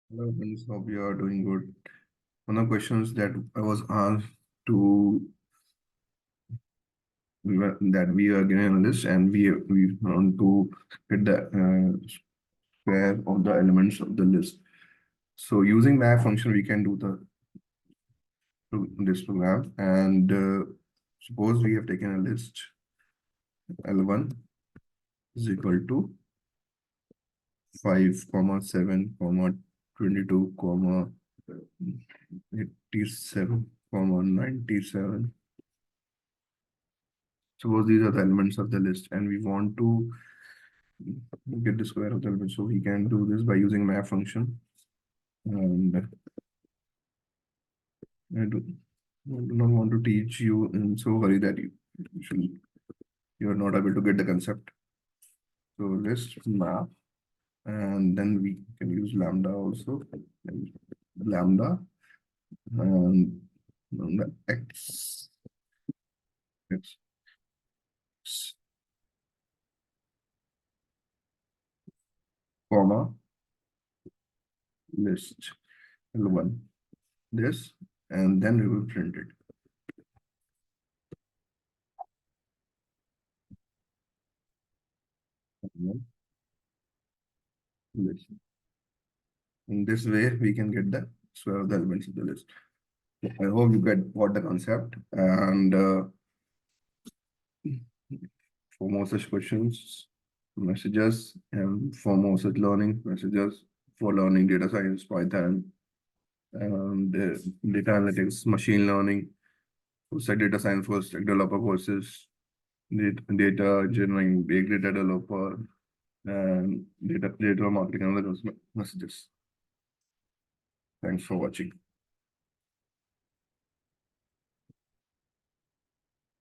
Hello, friends. Hope you are doing good. One of the questions that I was asked to that we are given a list and we want to get the square of the elements of the list. So using map function, we can do this program. And suppose we have taken a list L1 is equal to 5, 7, 22, 87, 97. Suppose these are the elements of the list and we want to get the square of the element. So we can do this by using map function. And I do not want to teach you in so hurry that you are not able to get the concept. So list map, and then we can use lambda also. Lambda and the x comma list L1 this, and then we will print it. List. In this way, we can get the square of the elements of the list. I hope you got the concept. And for more such questions, messages, and for more such learning messages, for learning data science, Python, and data analytics, machine learning, full stack data science, full stack developer courses, data engineering, big data developer, and data marketing and other messages. Thanks for watching.